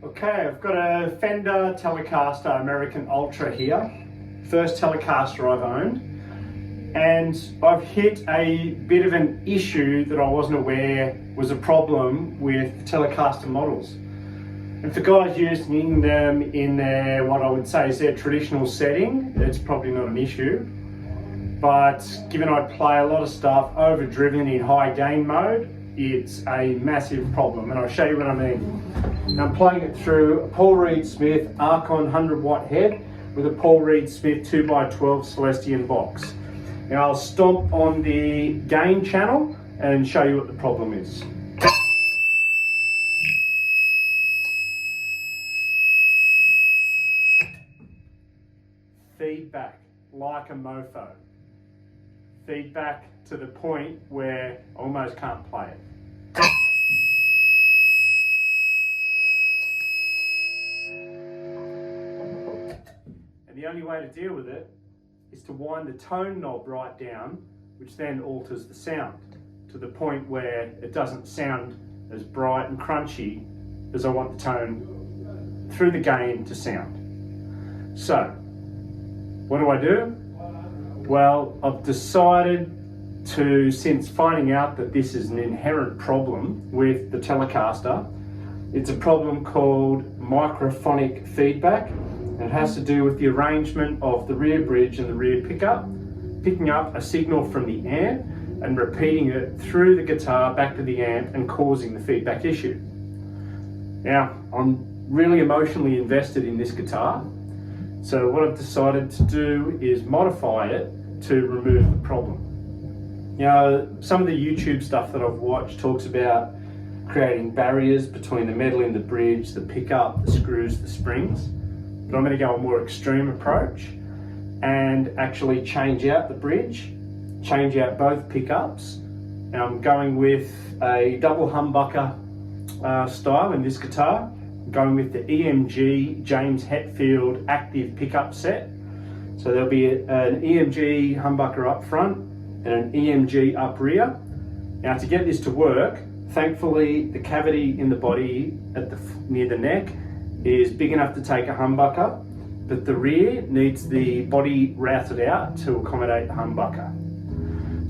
Okay, I've got a Fender Telecaster American Ultra here. First Telecaster I've owned. And I've hit a bit of an issue that I wasn't aware was a problem with Telecaster models. And for guys using them in their, what I would say is their traditional setting, it's probably not an issue. But given I play a lot of stuff overdriven in high gain mode, it's a massive problem, and I'll show you what I mean. Now I'm playing it through a Paul Reed Smith Archon 100 watt head with a Paul Reed Smith 2x12 Celestion box. Now I'll stomp on the gain channel and show you what the problem is. Feedback like a mofo. Feedback to the point where I almost can't play it. And the only way to deal with it is to wind the tone knob right down, which then alters the sound to the point where it doesn't sound as bright and crunchy as I want the tone through the gain to sound. So, what do? Well, I've decided to, since finding out that this is an inherent problem with the Telecaster, it's a problem called microphonic feedback. And it has to do with the arrangement of the rear bridge and the rear pickup, picking up a signal from the amp and repeating it through the guitar back to the amp and causing the feedback issue. Now, I'm really emotionally invested in this guitar. So what I've decided to do is modify it to remove the problem. You know, some of the YouTube stuff that I've watched talks about creating barriers between the metal in the bridge, the pickup, the screws, the springs. But I'm going to go a more extreme approach and actually change out the bridge, change out both pickups. And I'm going with a double humbucker style in this guitar. Going with the EMG James Hetfield active pickup set. So there'll be an EMG humbucker up front and an EMG up rear. Now to get this to work, thankfully the cavity in the body at near the neck is big enough to take a humbucker, but the rear needs the body routed out to accommodate the humbucker.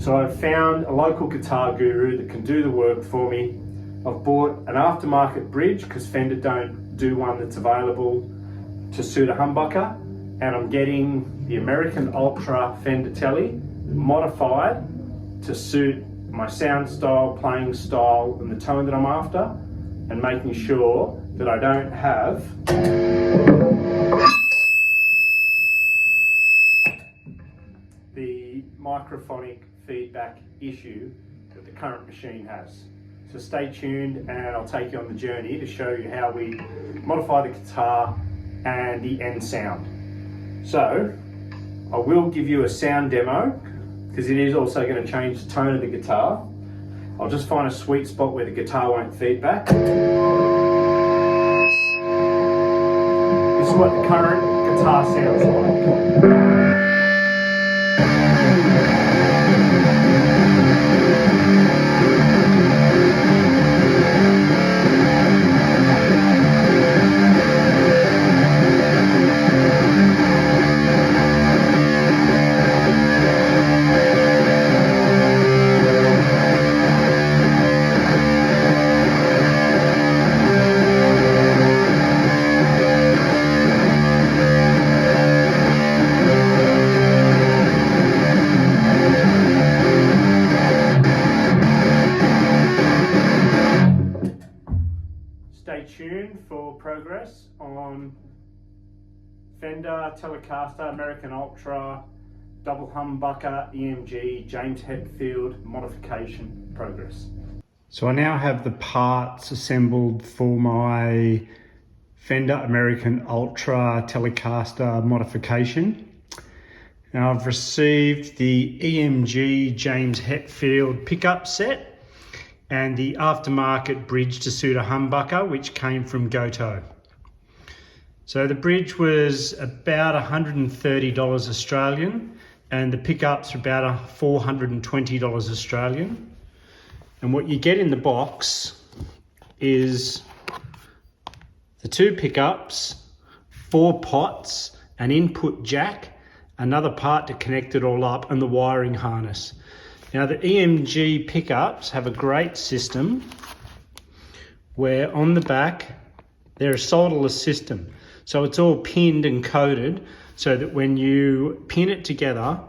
So I've found a local guitar guru that can do the work for me. I've bought an aftermarket bridge because Fender don't do one that's available to suit a humbucker, and I'm getting the American Ultra Fender Tele modified to suit my sound style, playing style, and the tone that I'm after, and making sure that I don't have the microphonic feedback issue that the current machine has. So stay tuned and I'll take you on the journey to show you how we modify the guitar and the end sound. So I will give you a sound demo because it is also going to change the tone of the guitar. I'll just find a sweet spot where the guitar won't feedback. This is what the current guitar sounds like. Stay tuned for progress on Fender Telecaster American Ultra double humbucker EMG James Hetfield modification progress. So I now have the parts assembled for my Fender American Ultra Telecaster modification. Now I've received the EMG James Hetfield pickup set and the aftermarket bridge to suit a humbucker, which came from Goto. So the bridge was about $130 Australian, and the pickups are about $420 Australian. And what you get in the box is the 2 pickups, 4 pots, an input jack, another part to connect it all up, and the wiring harness. Now the EMG pickups have a great system where on the back they're a solderless system. So it's all pinned and coded so that when you pin it together,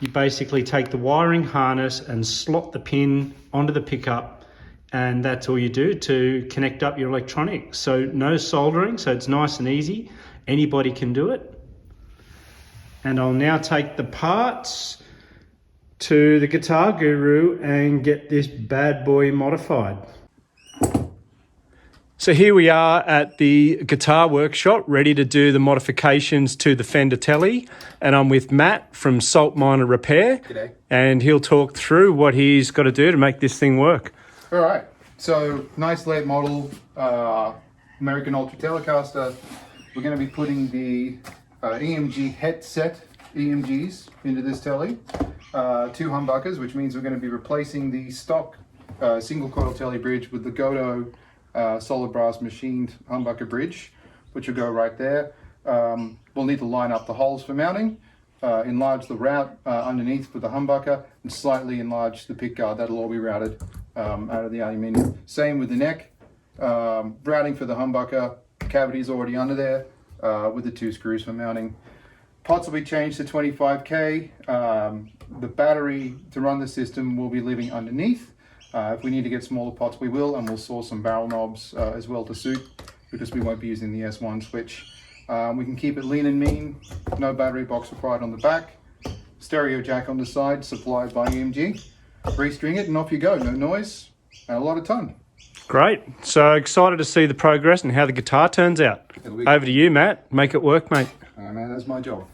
you basically take the wiring harness and slot the pin onto the pickup, and that's all you do to connect up your electronics. So no soldering, so it's nice and easy. Anybody can do it. And I'll now take the parts to the Guitar Guru and get this bad boy modified. So here we are at the guitar workshop, ready to do the modifications to the Fender Tele, and I'm with Matt from Salt Miner Repair. G'day. And he'll talk through what he's got to do to make this thing work. All right, so nice late model American Ultra Telecaster. We're going to be putting the EMG headset EMGs into this Tele, 2 humbuckers, which means we're going to be replacing the stock single coil Tele bridge with the Godo solid brass machined humbucker bridge, which will go right there. We'll need to line up the holes for mounting, enlarge the route underneath for the humbucker, and slightly enlarge the pick guard. That'll all be routed out of the aluminium. Same with the neck, routing for the humbucker, cavity's already under there with the 2 screws for mounting. Pots will be changed to 25K. The battery to run the system will be living underneath. If we need to get smaller pots, we will, and we'll saw some barrel knobs as well to suit, because we won't be using the S1 switch. We can keep it lean and mean, no battery box required on the back, stereo jack on the side supplied by EMG. Restring it and off you go, no noise and a lot of tone. Great, so excited to see the progress and how the guitar turns out. Over to you, Matt, make it work, mate. Man, that's my job.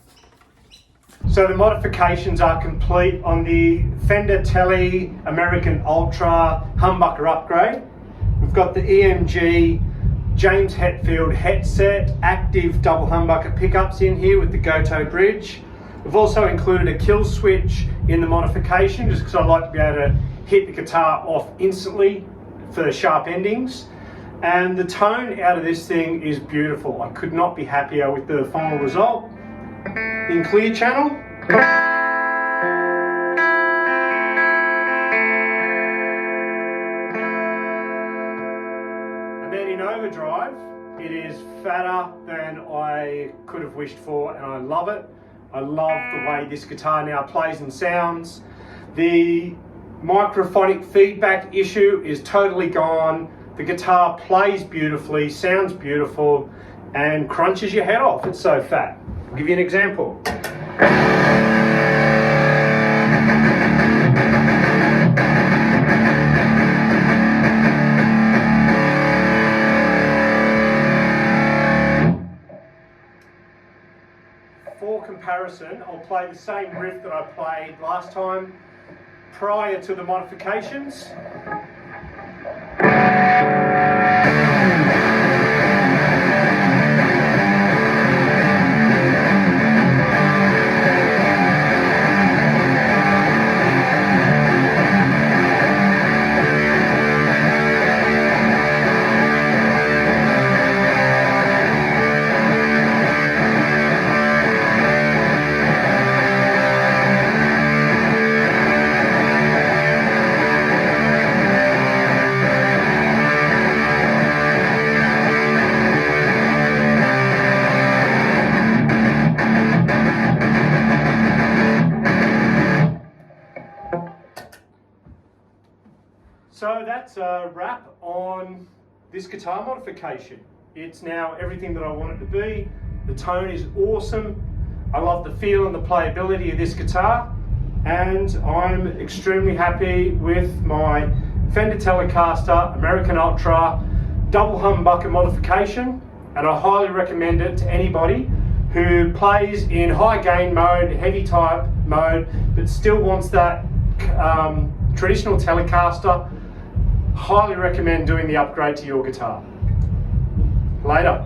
So the modifications are complete on the Fender Tele American Ultra humbucker upgrade. We've got the EMG James Hetfield headset, active double humbucker pickups in here with the Goto bridge. We've also included a kill switch in the modification, just because I like to be able to hit the guitar off instantly for the sharp endings. And the tone out of this thing is beautiful. I could not be happier with the final result. In clear channel, and then in overdrive, it is fatter than I could have wished for, and I love it. I love the way this guitar now plays and sounds. The microphonic feedback issue is totally gone. The guitar plays beautifully, sounds beautiful, and crunches your head off. It's so fat. I'll give you an example. For comparison, I'll play the same riff that I played last time prior to the modifications. So that's a wrap on this guitar modification. It's now everything that I want it to be. The tone is awesome. I love the feel and the playability of this guitar, and I'm extremely happy with my Fender Telecaster American Ultra double humbucker modification, and I highly recommend it to anybody who plays in high gain mode, heavy type mode, but still wants that traditional Telecaster. Highly recommend doing the upgrade to your guitar. Later.